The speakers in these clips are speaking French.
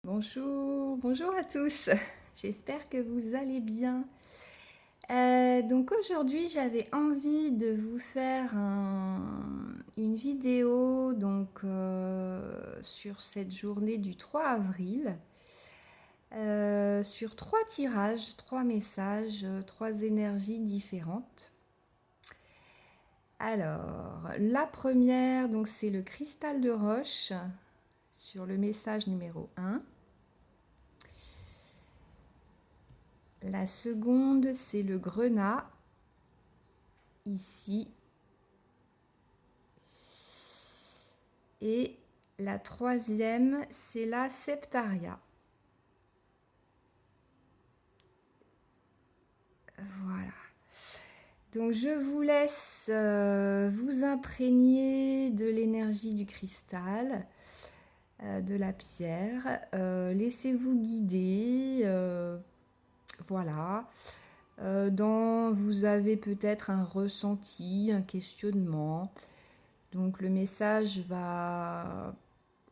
Bonjour, bonjour à tous. J'espère que vous allez bien. Donc aujourd'hui, j'avais envie de vous faire une vidéo sur cette journée du 3 avril sur 3 tirages, 3 messages, 3 énergies différentes. Alors, la première, donc c'est le cristal de roche sur le message numéro 1. La seconde, c'est le grenat, ici. Et la troisième, c'est la septaria. Voilà. Donc je vous laisse vous imprégner de l'énergie du cristal, de la pierre. Laissez-vous guider. Voilà. Vous avez peut-être un ressenti, un questionnement. Donc le message va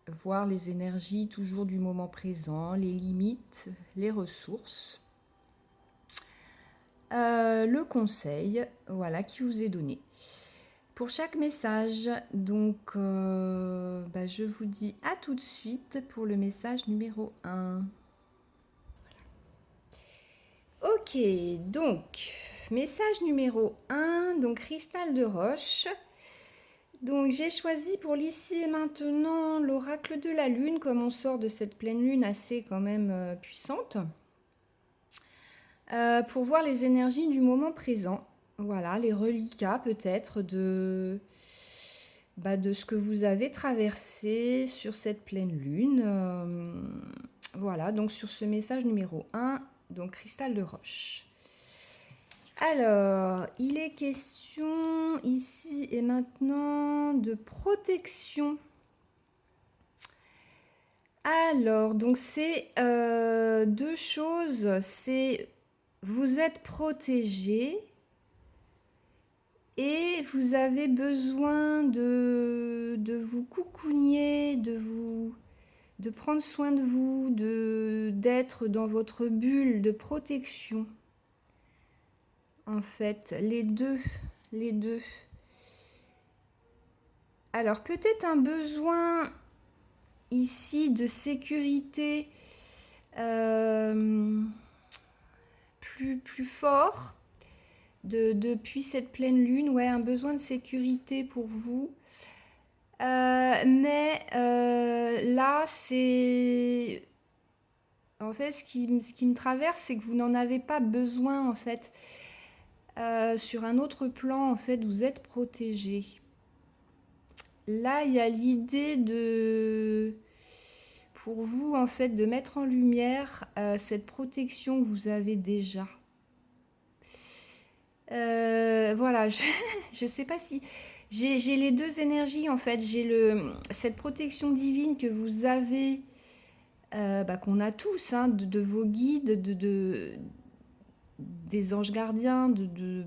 voir les énergies toujours du moment présent, les limites, les ressources. Le conseil, voilà, qui vous est donné. Pour chaque message, je vous dis à tout de suite pour le message numéro 1. Ok, donc, message numéro 1, donc cristal de roche. Donc j'ai choisi pour l'ici et maintenant l'oracle de la lune, comme on sort de cette pleine lune assez quand même puissante, pour voir les énergies du moment présent. Voilà, les reliquats peut-être de ce que vous avez traversé sur cette pleine lune. Voilà, donc sur ce message numéro 1, donc cristal de roche. Alors, il est question ici et maintenant de protection. Alors, donc c'est deux choses. C'est vous êtes protégé et vous avez besoin de vous coucougner, de prendre soin de vous, d'être dans votre bulle de protection. En fait, les deux. Alors, peut-être un besoin ici de sécurité plus fort depuis cette pleine lune. Ouais, un besoin de sécurité pour vous. Mais là, c'est... En fait, ce qui me traverse, c'est que vous n'en avez pas besoin, en fait. Sur un autre plan, en fait, vous êtes protégé. Là, il y a l'idée pour vous, en fait, de mettre en lumière cette protection que vous avez déjà. Voilà, je ne sais pas si... J'ai les deux énergies, en fait. J'ai cette protection divine que vous avez, qu'on a tous, hein, de vos guides, des anges gardiens, de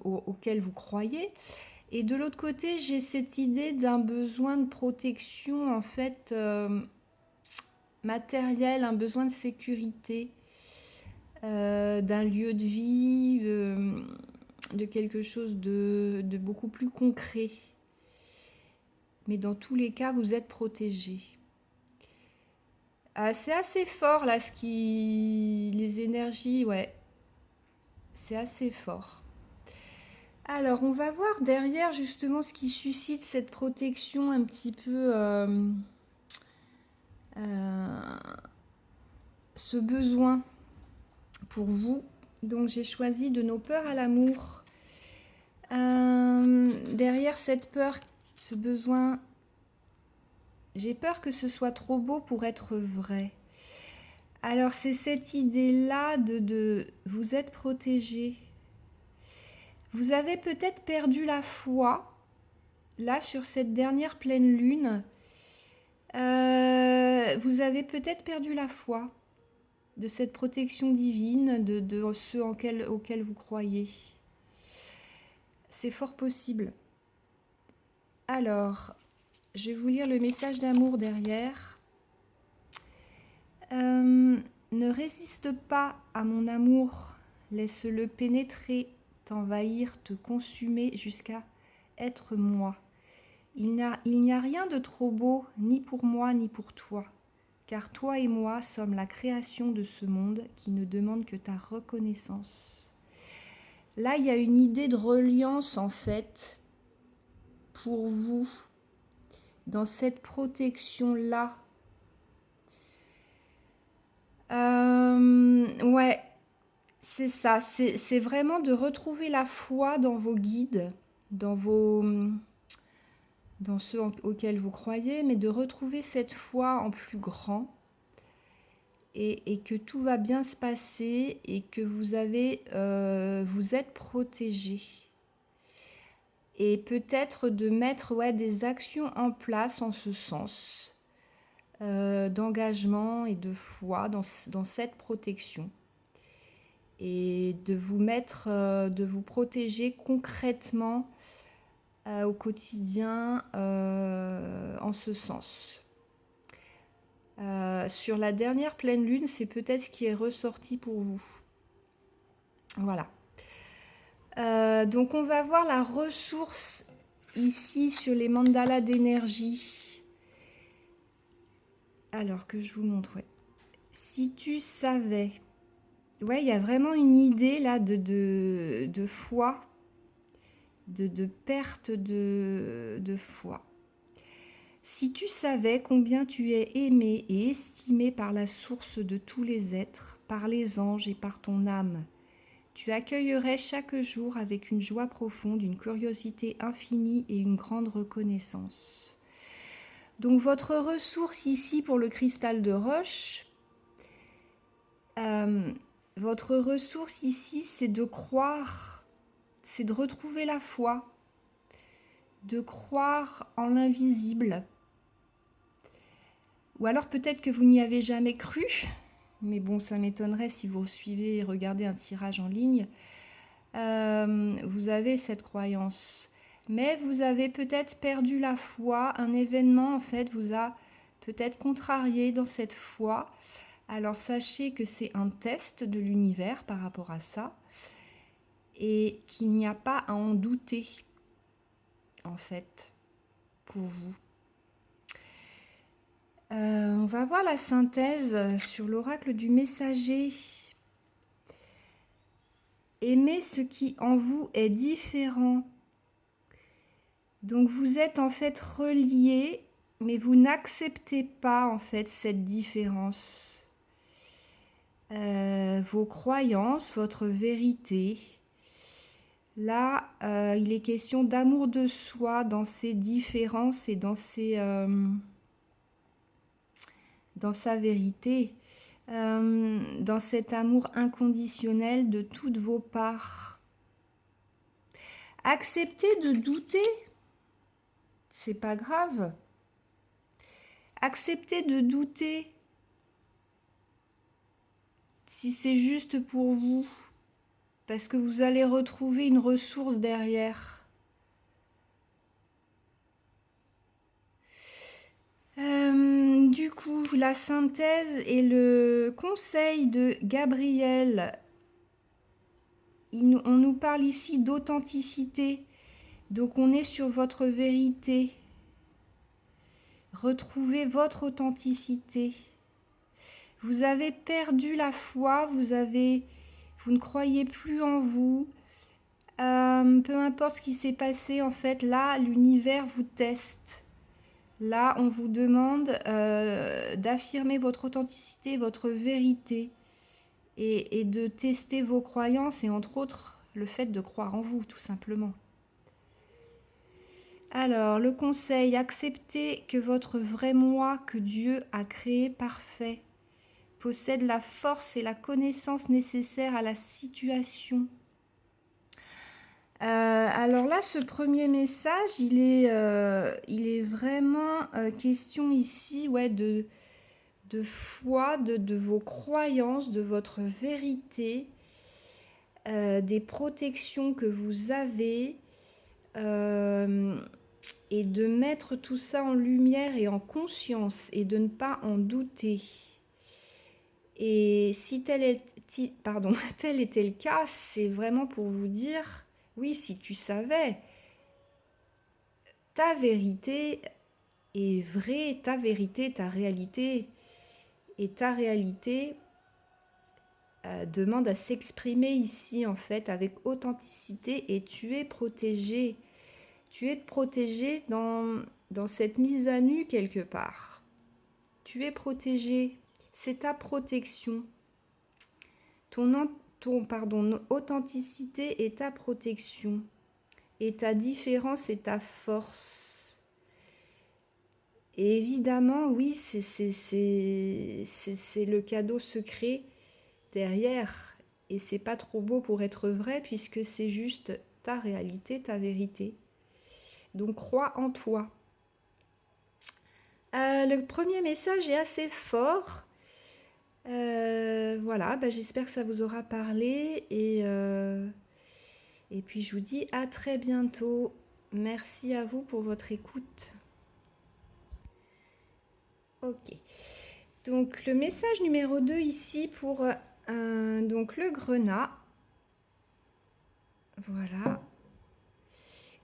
auquel vous croyez. Et de l'autre côté, j'ai cette idée d'un besoin de protection, en fait, matériel, un besoin de sécurité, d'un lieu de vie, de quelque chose de beaucoup plus concret. Mais dans tous les cas, vous êtes protégé. C'est assez fort, là, les énergies, ouais. C'est assez fort. Alors, on va voir derrière, justement, ce qui suscite cette protection un petit peu... ce besoin pour vous. Donc j'ai choisi de nos peurs à l'amour. Derrière cette peur, ce besoin, j'ai peur que ce soit trop beau pour être vrai. Alors c'est cette idée-là de vous être protégé. Vous avez peut-être perdu la foi, là sur cette dernière pleine lune. Vous avez peut-être perdu la foi de cette protection divine, de ceux auxquels vous croyez. C'est fort possible. Alors, je vais vous lire le message d'amour derrière. Ne résiste pas à mon amour, laisse-le pénétrer, t'envahir, te consumer jusqu'à être moi. Il n'y a rien de trop beau, ni pour moi, ni pour toi, car toi et moi sommes la création de ce monde qui ne demande que ta reconnaissance. Là, il y a une idée de reliance, en fait, pour vous, dans cette protection-là. Ouais, c'est ça. C'est vraiment de retrouver la foi dans vos guides, dans ceux auxquels vous croyez, mais de retrouver cette foi en plus grand et que tout va bien se passer et que vous êtes protégé. Et peut-être de mettre des actions en place en ce sens, d'engagement et de foi dans cette protection. Et de vous protéger concrètement au quotidien en ce sens. Sur la dernière pleine lune, c'est peut-être ce qui est ressorti pour vous. Voilà. Donc on va voir la ressource ici sur les mandalas d'énergie. Alors que je vous montre, ouais. Si tu savais, ouais, il y a vraiment une idée là de foi, de perte de foi. Si tu savais combien tu es aimé et estimé par la source de tous les êtres, par les anges et par ton âme, tu accueillerais chaque jour avec une joie profonde, une curiosité infinie et une grande reconnaissance. Donc votre ressource ici pour le cristal de roche, votre ressource ici, c'est de croire, c'est de retrouver la foi, de croire en l'invisible. Ou alors peut-être que vous n'y avez jamais cru, mais bon, ça m'étonnerait si vous suivez et regardez un tirage en ligne. Vous avez cette croyance. Mais vous avez peut-être perdu la foi. Un événement, en fait, vous a peut-être contrarié dans cette foi. Alors sachez que c'est un test de l'univers par rapport à ça. Et qu'il n'y a pas à en douter, en fait, pour vous. On va voir la synthèse sur l'oracle du messager. Aimez ce qui en vous est différent. Donc vous êtes en fait reliés, mais vous n'acceptez pas en fait cette différence. Vos croyances, votre vérité. Là, il est question d'amour de soi dans ses différences et dans sa vérité. Dans cet amour inconditionnel de toutes vos parts. Acceptez de douter, c'est pas grave. Acceptez de douter si c'est juste pour vous, parce que vous allez retrouver une ressource derrière. Du coup, la synthèse et le conseil de Gabriel, on nous parle ici d'authenticité. Donc on est sur votre vérité. Retrouvez votre authenticité. Vous avez perdu la foi, vous ne croyez plus en vous. Peu importe ce qui s'est passé, en fait, là, l'univers vous teste. Là, on vous demande d'affirmer votre authenticité, votre vérité et de tester vos croyances et entre autres, le fait de croire en vous, tout simplement. Alors, le conseil, acceptez que votre vrai moi que Dieu a créé parfait possède la force et la connaissance nécessaires à la situation. Alors là, ce premier message, il est vraiment question ici de foi, de vos croyances, de votre vérité, des protections que vous avez, et de mettre tout ça en lumière et en conscience et de ne pas en douter. Et si pardon, tel était le cas, c'est vraiment pour vous dire, oui, si tu savais, ta vérité est vraie, ta vérité, ta réalité, et ta réalité demande à s'exprimer ici, en fait, avec authenticité, et tu es protégé. Tu es protégé dans cette mise à nu quelque part. Tu es protégé. C'est ta protection. Ton authenticité est ta protection. Et ta différence est ta force. Et évidemment, oui, c'est le cadeau secret derrière. Et c'est pas trop beau pour être vrai, puisque c'est juste ta réalité, ta vérité. Donc crois en toi. Le premier message est assez fort. Voilà, j'espère que ça vous aura parlé. Et puis je vous dis à très bientôt. Merci à vous pour votre écoute. Ok. Donc le message numéro 2 ici pour donc le grenat. Voilà.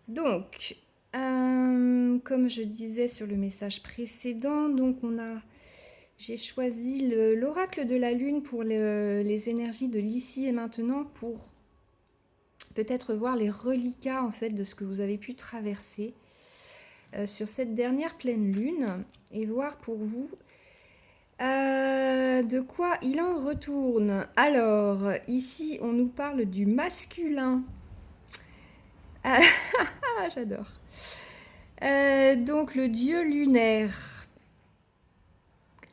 Donc, comme je disais sur le message précédent, donc j'ai choisi l'oracle de la lune pour les énergies de l'ici et maintenant pour peut-être voir les reliquats en fait de ce que vous avez pu traverser sur cette dernière pleine lune et voir pour vous de quoi il en retourne. Alors, ici, on nous parle du masculin. Ah, j'adore. Donc, le dieu lunaire.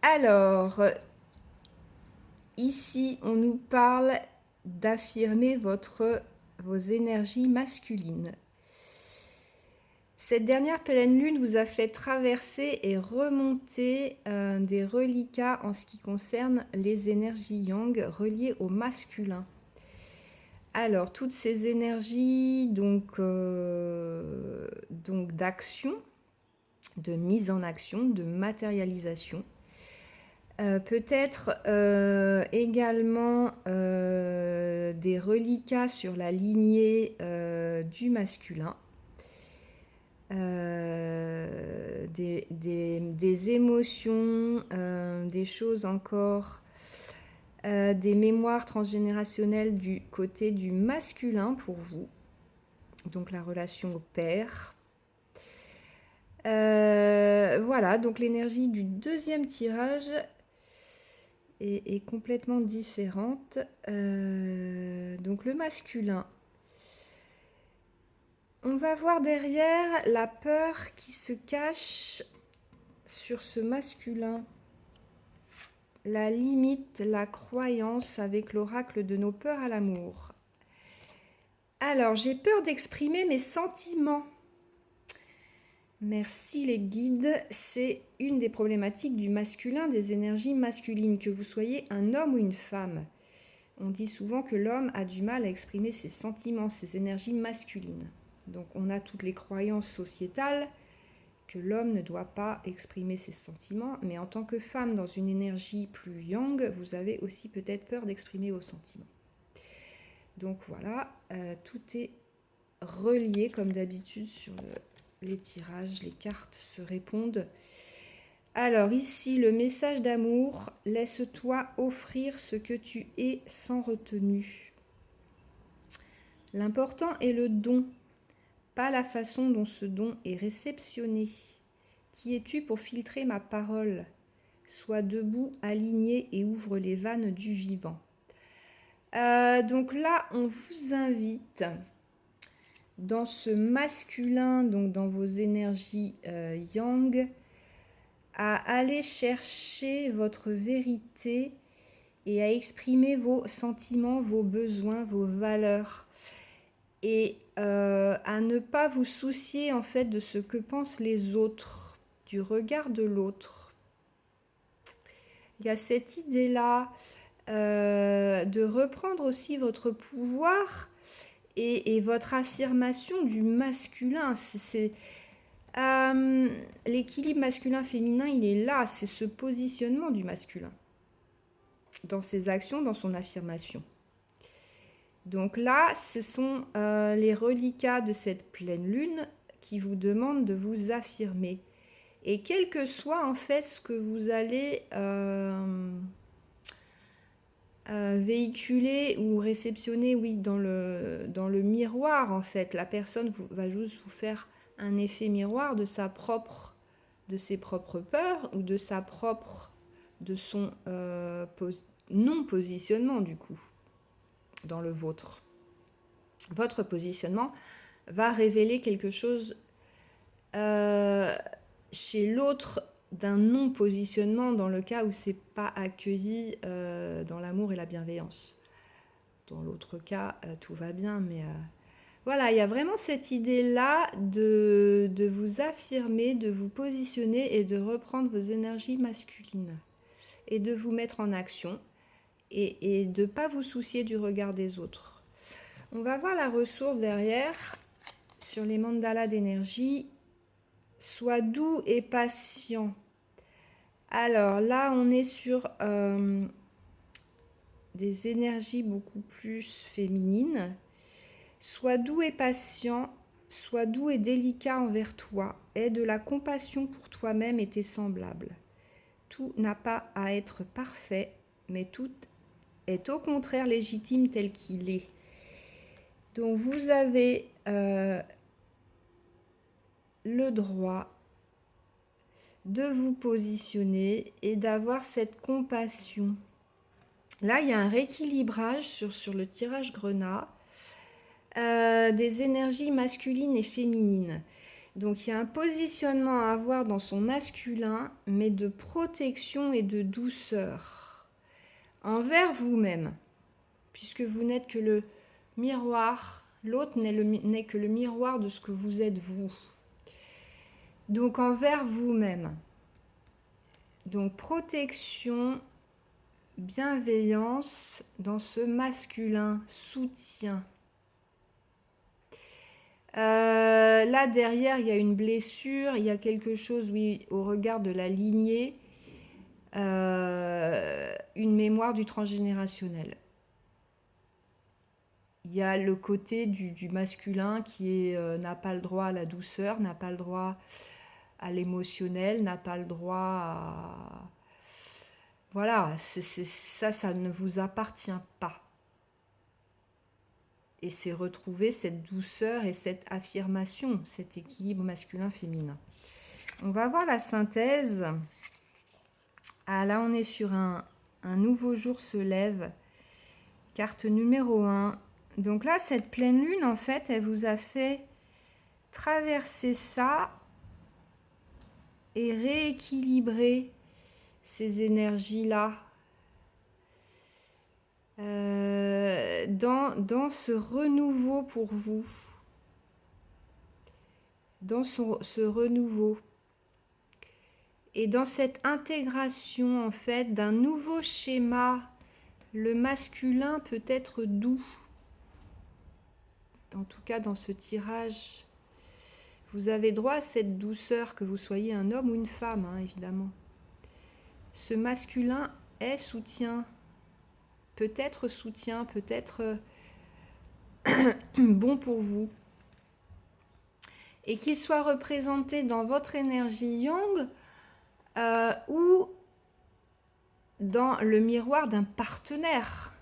Alors, ici, on nous parle d'affirmer vos énergies masculines. Cette dernière pleine lune vous a fait traverser et remonter des reliquats en ce qui concerne les énergies yang reliées au masculin. Alors, toutes ces énergies donc d'action, de mise en action, de matérialisation, peut-être également des reliquats sur la lignée du masculin. Des émotions, des choses encore, des mémoires transgénérationnelles du côté du masculin pour vous, donc la relation au père. Voilà, donc l'énergie du deuxième tirage est complètement différente. Donc le masculin. On va voir derrière la peur qui se cache sur ce masculin. La limite, la croyance avec l'oracle de nos peurs à l'amour. Alors, j'ai peur d'exprimer mes sentiments. Merci les guides. C'est une des problématiques du masculin, des énergies masculines, que vous soyez un homme ou une femme. On dit souvent que l'homme a du mal à exprimer ses sentiments, ses énergies masculines. Donc on a toutes les croyances sociétales que l'homme ne doit pas exprimer ses sentiments, mais en tant que femme dans une énergie plus yang, vous avez aussi peut-être peur d'exprimer vos sentiments. Donc voilà, tout est relié comme d'habitude sur les tirages, les cartes se répondent. Alors ici, le message d'amour, laisse-toi offrir ce que tu es sans retenue. L'important est le don, pas la façon dont ce don est réceptionné. Qui es-tu pour filtrer ma parole? Sois debout, aligné et ouvre les vannes du vivant. Donc là, on vous invite dans ce masculin, donc dans vos énergies yang, à aller chercher votre vérité et à exprimer vos sentiments, vos besoins, vos valeurs. Et à ne pas vous soucier en fait de ce que pensent les autres, du regard de l'autre. Il y a cette idée-là de reprendre aussi votre pouvoir et votre affirmation du masculin. L'équilibre masculin-féminin, il est là, c'est ce positionnement du masculin. dans ses actions, dans son affirmation. Donc là, ce sont les reliquats de cette pleine lune qui vous demandent de vous affirmer. Et quel que soit en fait ce que vous allez véhiculer ou réceptionner, oui, dans le miroir en fait, la personne va juste vous faire un effet miroir de ses propres peurs ou de son non-positionnement du coup dans le vôtre. Votre positionnement va révéler quelque chose chez l'autre d'un non-positionnement dans le cas où c'est pas accueilli dans l'amour et la bienveillance. Dans l'autre cas, tout va bien, mais voilà, il y a vraiment cette idée-là de vous affirmer, de vous positionner et de reprendre vos énergies masculines et de vous mettre en action et de ne pas vous soucier du regard des autres. On va voir la ressource derrière sur les mandalas d'énergie. Sois doux et patient. Alors là, on est sur des énergies beaucoup plus féminines. Sois doux et patient, sois doux et délicat envers toi. Aie de la compassion pour toi-même et tes semblables. Tout n'a pas à être parfait, mais tout est au contraire légitime tel qu'il est. Donc vous avez le droit de vous positionner et d'avoir cette compassion. Là, il y a un rééquilibrage sur le tirage grenat des énergies masculines et féminines. Donc, il y a un positionnement à avoir dans son masculin, mais de protection et de douceur envers vous-même, puisque vous n'êtes que le miroir, l'autre n'est que le miroir de ce que vous êtes vous. Donc, envers vous-même. Donc, protection, bienveillance dans ce masculin, soutien. Là, derrière, il y a une blessure, il y a quelque chose, oui, au regard de la lignée, une mémoire du transgénérationnel. Il y a le côté du masculin qui n'a pas le droit à la douceur, n'a pas le droit à l'émotionnel, n'a pas le droit à... Voilà, ça ne vous appartient pas. Et c'est retrouver cette douceur et cette affirmation, cet équilibre masculin-féminin. On va voir la synthèse. Ah, là, on est sur un nouveau jour se lève. Carte numéro 1. Donc là, cette pleine lune, en fait, elle vous a fait traverser ça et rééquilibrer ces énergies-là. Dans ce renouveau pour vous. Dans ce renouveau. Et dans cette intégration, en fait, d'un nouveau schéma, le masculin peut être doux. En tout cas, dans ce tirage, vous avez droit à cette douceur, que vous soyez un homme ou une femme, hein, évidemment. Ce masculin est soutien, peut-être bon pour vous. Et qu'il soit représenté dans votre énergie yang ou dans le miroir d'un partenaire.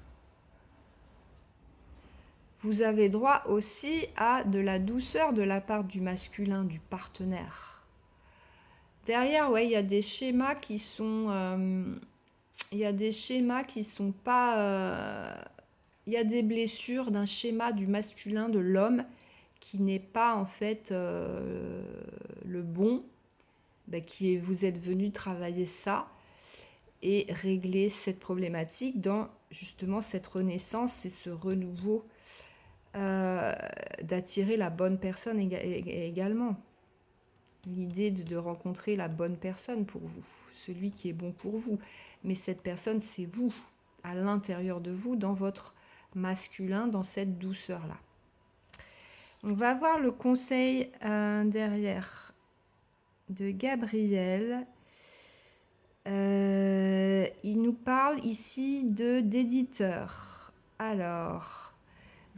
Vous avez droit aussi à de la douceur de la part du masculin, du partenaire. Derrière, ouais, il y a des schémas qui sont... il y a des schémas qui sont pas... il y a des blessures d'un schéma du masculin, de l'homme, qui n'est pas en fait le bon, vous êtes venu travailler ça et régler cette problématique dans justement cette renaissance et ce renouveau d'attirer la bonne personne également. L'idée de rencontrer la bonne personne pour vous, celui qui est bon pour vous. Mais cette personne, c'est vous, à l'intérieur de vous, dans votre masculin, dans cette douceur-là. On va voir le conseil derrière de Gabriel. Il nous parle, parle ici d'éditeur. Alors,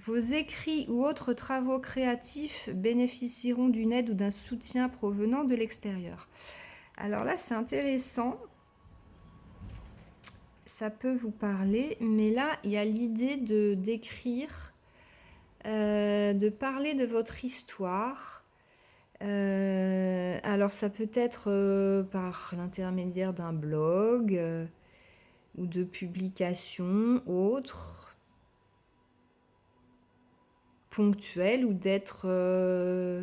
vos écrits ou autres travaux créatifs bénéficieront d'une aide ou d'un soutien provenant de l'extérieur. Alors là, c'est intéressant. Ça peut vous parler, mais là, il y a l'idée d'écrire, de parler de votre histoire. Alors, ça peut être par l'intermédiaire d'un blog ou de publications autres, ponctuelles, ou d'être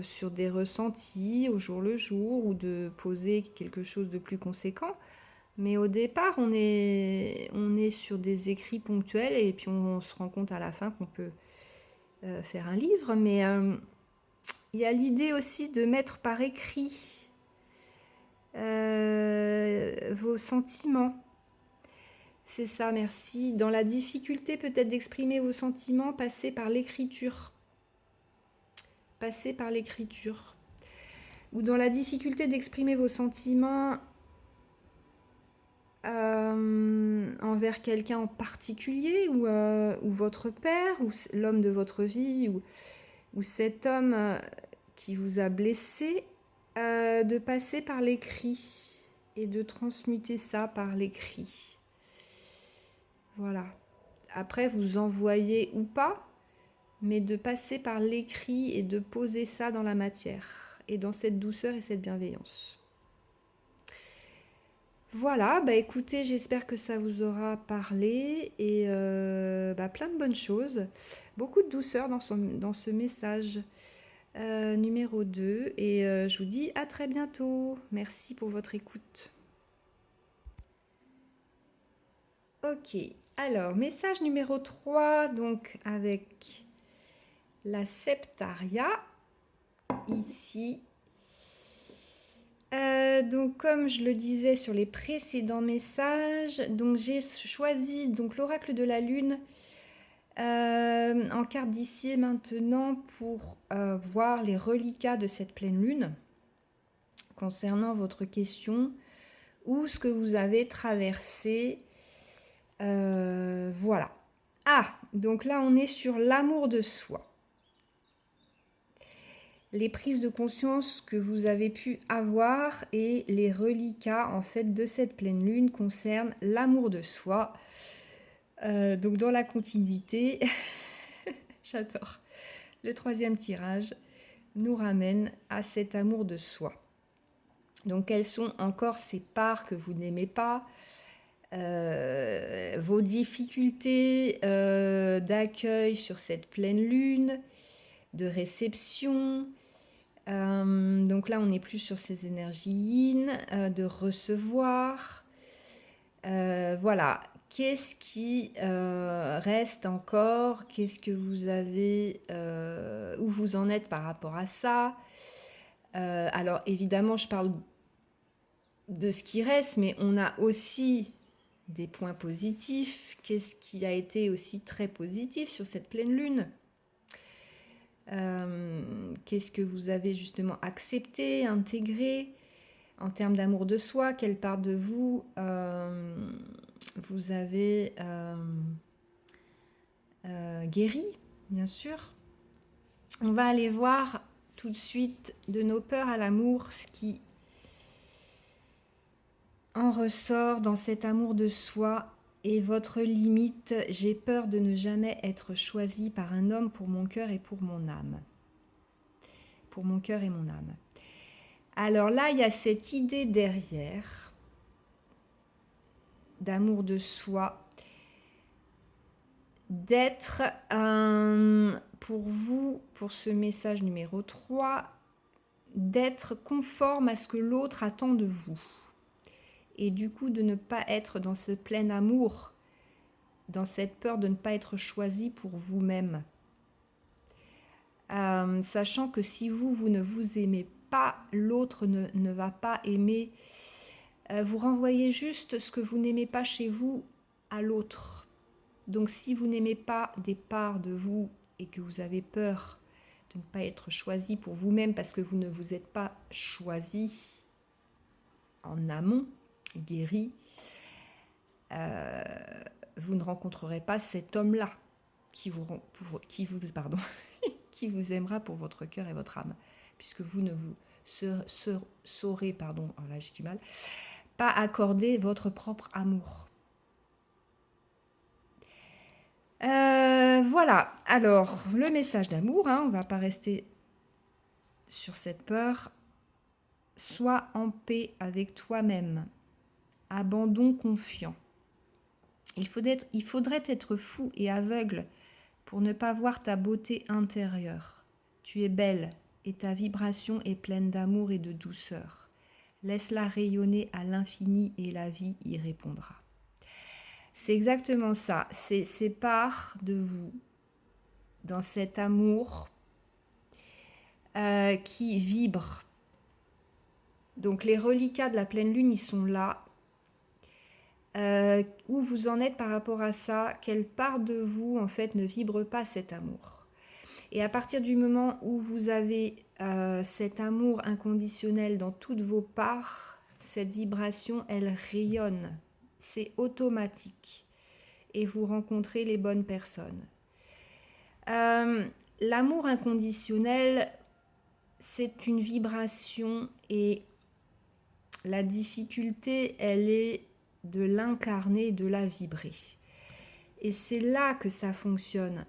sur des ressentis au jour le jour, ou de poser quelque chose de plus conséquent. Mais au départ, on est sur des écrits ponctuels et puis on se rend compte à la fin qu'on peut faire un livre. Mais il y a l'idée aussi de mettre par écrit vos sentiments. C'est ça, merci. Dans la difficulté peut-être d'exprimer vos sentiments, passez par l'écriture. Passez par l'écriture. Ou dans la difficulté d'exprimer vos sentiments envers quelqu'un en particulier, ou votre père, ou l'homme de votre vie, ou cet homme qui vous a blessé, de passer par l'écrit et de transmuter ça par l'écrit. Voilà. Après, vous envoyez ou pas, mais de passer par l'écrit et de poser ça dans la matière, et dans cette douceur et cette bienveillance. Voilà, bah écoutez, j'espère que ça vous aura parlé, et plein de bonnes choses. Beaucoup de douceur dans ce message numéro 2, et je vous dis à très bientôt. Merci pour votre écoute. Ok, alors message numéro 3, donc avec la Septaria, ici. Donc comme je le disais sur les précédents messages, donc j'ai choisi donc l'oracle de la lune en carte d'ici et maintenant pour voir les reliquats de cette pleine lune concernant votre question ou ce que vous avez traversé. Voilà. Ah, donc là on est sur l'amour de soi. Les prises de conscience que vous avez pu avoir et les reliquats en fait de cette pleine lune concernent l'amour de soi. Donc dans la continuité, j'adore. Le 3e tirage nous ramène à cet amour de soi. Donc quelles sont encore ces parts que vous n'aimez pas, vos difficultés d'accueil sur cette pleine lune, de réception. Donc là, on est plus sur ces énergies yin, de recevoir. Voilà. Qu'est-ce qui reste encore? Qu'est-ce que vous avez? Où vous en êtes par rapport à ça? Alors, évidemment, je parle de ce qui reste, mais on a aussi des points positifs. Qu'est-ce qui a été aussi très positif sur cette pleine lune? Qu'est-ce que vous avez justement accepté, intégré en termes d'amour de soi? Quelle part de vous vous avez guéri, bien sûr. On va aller voir tout de suite de nos peurs à l'amour, ce qui en ressort dans cet amour de soi. Et votre limite: j'ai peur de ne jamais être choisie par un homme pour mon cœur et pour mon âme. Pour mon cœur et mon âme. Alors là, il y a cette idée derrière d'amour de soi, d'être pour vous, pour ce message numéro 3, d'être conforme à ce que l'autre attend de vous. Et du coup, de ne pas être dans ce plein amour, dans cette peur de ne pas être choisi pour vous-même. Sachant que si vous ne vous aimez pas, l'autre ne va pas aimer. Vous renvoyez juste ce que vous n'aimez pas chez vous à l'autre. Donc si vous n'aimez pas des parts de vous et que vous avez peur de ne pas être choisi pour vous-même parce que vous ne vous êtes pas choisi en amont, guéri, vous ne rencontrerez pas cet homme-là qui vous, pardon, qui vous aimera pour votre cœur et votre âme, puisque vous ne vous saurez, pardon, oh là j'ai du mal, pas accorder votre propre amour. Voilà, alors le message d'amour, on ne va pas rester sur cette peur. Sois en paix avec toi-même. Abandon confiant. Il faudrait être fou et aveugle pour ne pas voir ta beauté intérieure. Tu es belle et ta vibration est pleine d'amour et de douceur. Laisse-la rayonner à l'infini et la vie y répondra. C'est exactement ça. C'est part de vous dans cet amour qui vibre. Donc les reliquats de la pleine lune, ils sont là. Où vous en êtes par rapport à ça? Quelle part de vous, en fait, ne vibre pas cet amour? Et à partir du moment où vous avez cet amour inconditionnel dans toutes vos parts, cette vibration, elle rayonne. C'est automatique. Et vous rencontrez les bonnes personnes. L'amour inconditionnel, c'est une vibration et la difficulté, elle est de l'incarner, de la vibrer. Et c'est là que ça fonctionne.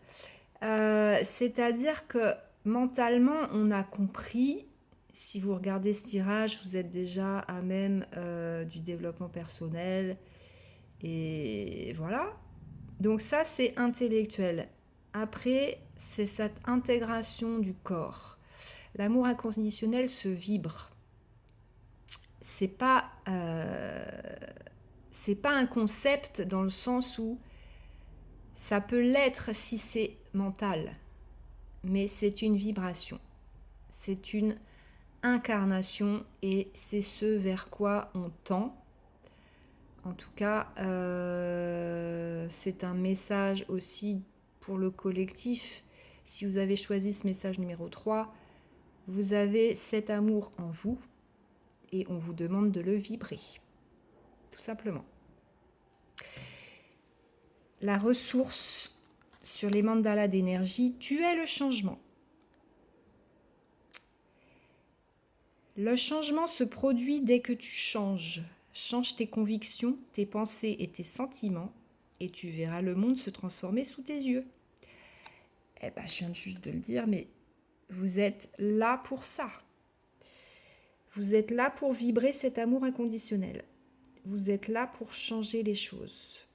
C'est-à-dire que mentalement, on a compris, si vous regardez ce tirage, vous êtes déjà à même du développement personnel. Et voilà. Donc ça, c'est intellectuel. Après, c'est cette intégration du corps. L'amour inconditionnel se vibre. C'est pas un concept dans le sens où ça peut l'être si c'est mental, mais c'est une vibration, c'est une incarnation et c'est ce vers quoi on tend. En tout cas, c'est un message aussi pour le collectif. Si vous avez choisi ce message numéro 3, vous avez cet amour en vous et on vous demande de le vibrer, tout simplement. La ressource sur les mandalas d'énergie, tu es le changement. Le changement se produit dès que tu changes. Change tes convictions, tes pensées et tes sentiments et tu verras le monde se transformer sous tes yeux. Eh ben, je viens juste de le dire, mais vous êtes là pour ça. Vous êtes là pour vibrer cet amour inconditionnel. Vous êtes là pour changer les choses.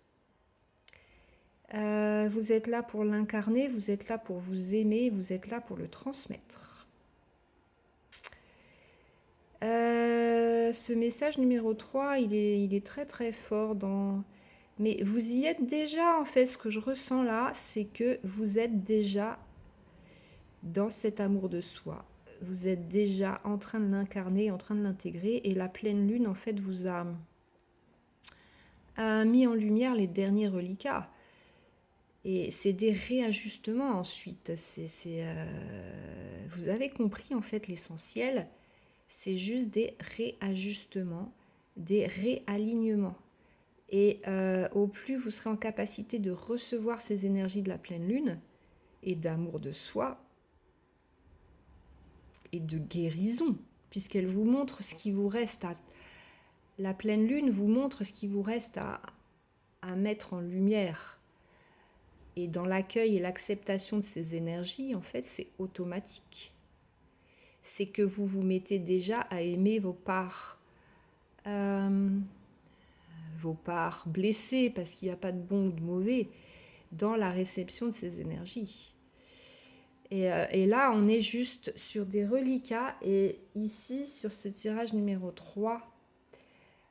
Vous êtes là pour l'incarner, vous êtes là pour vous aimer, vous êtes là pour le transmettre. Ce message numéro 3, il est très très fort dans... Mais vous y êtes déjà, en fait, ce que je ressens là, c'est que vous êtes déjà dans cet amour de soi. Vous êtes déjà en train de l'incarner, en train de l'intégrer, et la pleine lune, en fait, vous a mis en lumière les derniers reliquats. Et c'est des réajustements ensuite. Vous avez compris, en fait, l'essentiel. C'est juste des réajustements, des réalignements. Et au plus vous serez en capacité de recevoir ces énergies de la pleine lune et d'amour de soi et de guérison, puisqu'elle vous montre ce qui vous reste à... La pleine lune vous montre ce qui vous reste à mettre en lumière. Et dans l'accueil et l'acceptation de ces énergies, en fait, c'est automatique. C'est que vous vous mettez déjà à aimer vos parts blessées, parce qu'il n'y a pas de bon ou de mauvais, dans la réception de ces énergies. Et là, on est juste sur des reliquats. Et ici, sur ce tirage numéro 3,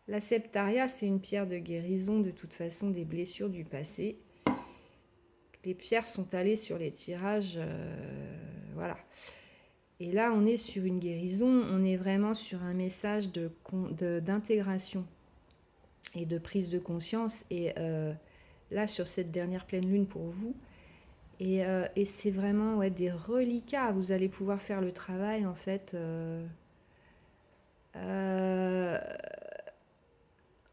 la septaria, c'est une pierre de guérison, de toute façon, des blessures du passé. Les pierres sont allées sur les tirages, voilà. Et là, on est sur une guérison, on est vraiment sur un message d'intégration et de prise de conscience. Et là, sur cette dernière pleine lune pour vous, et c'est vraiment des reliquats. Vous allez pouvoir faire le travail, en fait,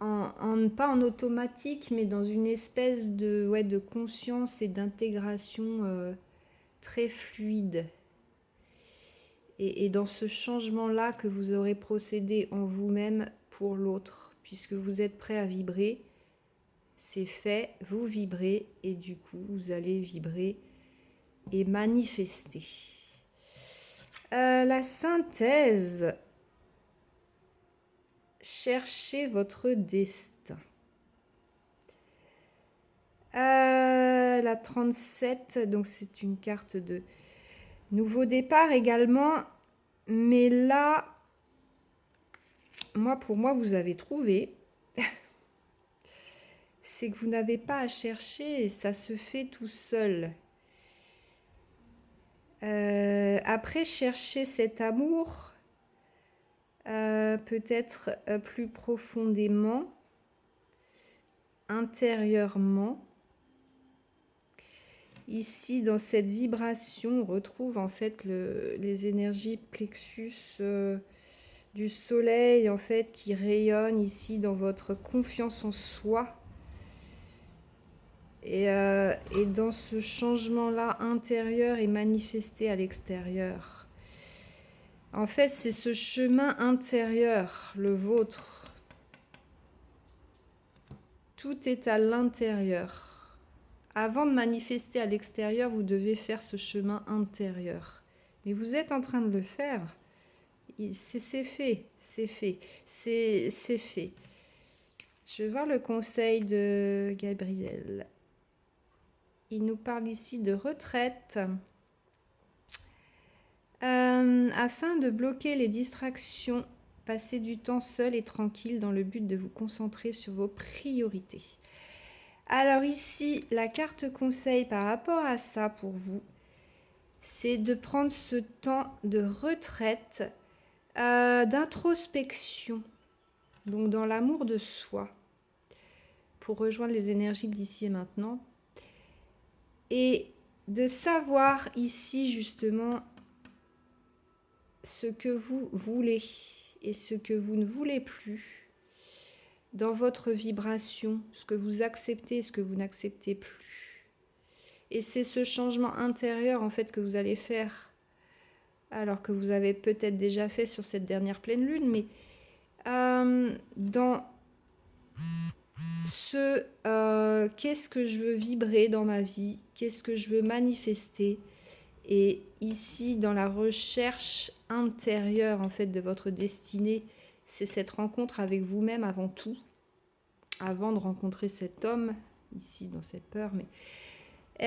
pas en automatique, mais dans une espèce de, ouais, de conscience et d'intégration très fluide. Et dans ce changement-là que vous aurez procédé en vous-même pour l'autre, puisque vous êtes prêt à vibrer, c'est fait, vous vibrez et du coup, vous allez vibrer et manifester. La synthèse. Cherchez votre destin. La 37, donc c'est une carte de nouveau départ également. Mais là, pour moi, vous avez trouvé. C'est que vous n'avez pas à chercher et ça se fait tout seul. Après, chercher cet amour, peut-être plus profondément, intérieurement. Ici, dans cette vibration, on retrouve en fait les énergies plexus du soleil en fait qui rayonnent ici dans votre confiance en soi. Et dans ce changement-là intérieur et manifesté à l'extérieur. En fait, c'est ce chemin intérieur, le vôtre. Tout est à l'intérieur. Avant de manifester à l'extérieur, vous devez faire ce chemin intérieur. Mais vous êtes en train de le faire. C'est fait, c'est fait, c'est fait. Je vais voir le conseil de Gabriel. Il nous parle ici de retraite. Afin de bloquer les distractions, passez du temps seul et tranquille dans le but de vous concentrer sur vos priorités. Alors ici, la carte conseil par rapport à ça pour vous, c'est de prendre ce temps de retraite, d'introspection, donc dans l'amour de soi, pour rejoindre les énergies d'ici et maintenant, et de savoir ici justement ce que vous voulez et ce que vous ne voulez plus dans votre vibration, ce que vous acceptez et ce que vous n'acceptez plus. Et c'est ce changement intérieur en fait que vous allez faire, alors que vous avez peut-être déjà fait sur cette dernière pleine lune, mais dans ce qu'est-ce que je veux vibrer dans ma vie, qu'est-ce que je veux manifester. Et ici, dans la recherche intérieure en fait de votre destinée, c'est cette rencontre avec vous-même avant tout, avant de rencontrer cet homme, ici dans cette peur, mais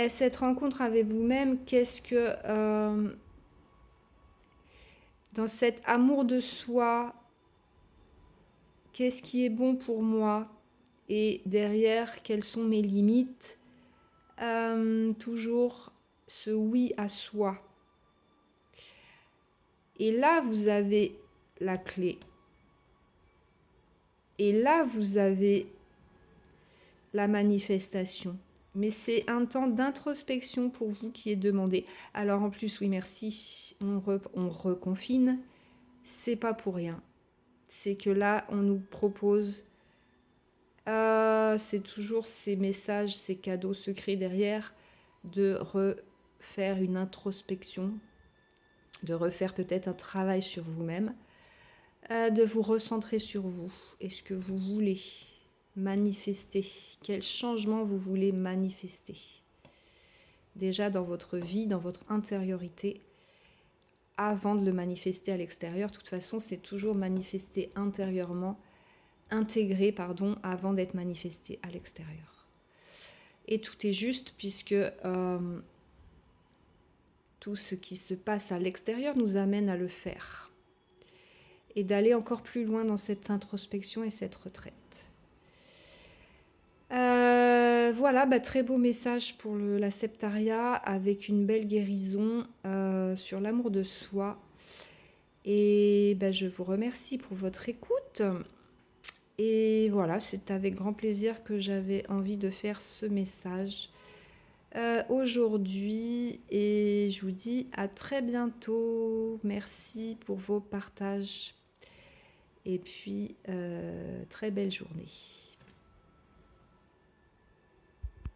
cette rencontre avec vous-même, qu'est-ce que dans cet amour de soi, qu'est-ce qui est bon pour moi et derrière, quelles sont mes limites, toujours ce oui à soi. Et là, vous avez la clé. Et là, vous avez la manifestation. Mais c'est un temps d'introspection pour vous qui est demandé. Alors en plus, oui, merci, on reconfine. C'est pas pour rien. C'est que là, on nous propose... c'est toujours ces messages, ces cadeaux secrets derrière, de refaire une introspection, de refaire peut-être un travail sur vous-même, de vous recentrer sur vous et ce que vous voulez manifester, quel changement vous voulez manifester. Déjà dans votre vie, dans votre intériorité, avant de le manifester à l'extérieur. De toute façon, c'est toujours manifesté intérieurement, intégré, pardon, avant d'être manifesté à l'extérieur. Et tout est juste puisque tout ce qui se passe à l'extérieur nous amène à le faire. Et d'aller encore plus loin dans cette introspection et cette retraite. Voilà, très beau message pour la septaria avec une belle guérison sur l'amour de soi. Et je vous remercie pour votre écoute. Et voilà, c'est avec grand plaisir que j'avais envie de faire ce message aujourd'hui. Et je vous dis à très bientôt. Merci pour vos partages. Et puis, très belle journée.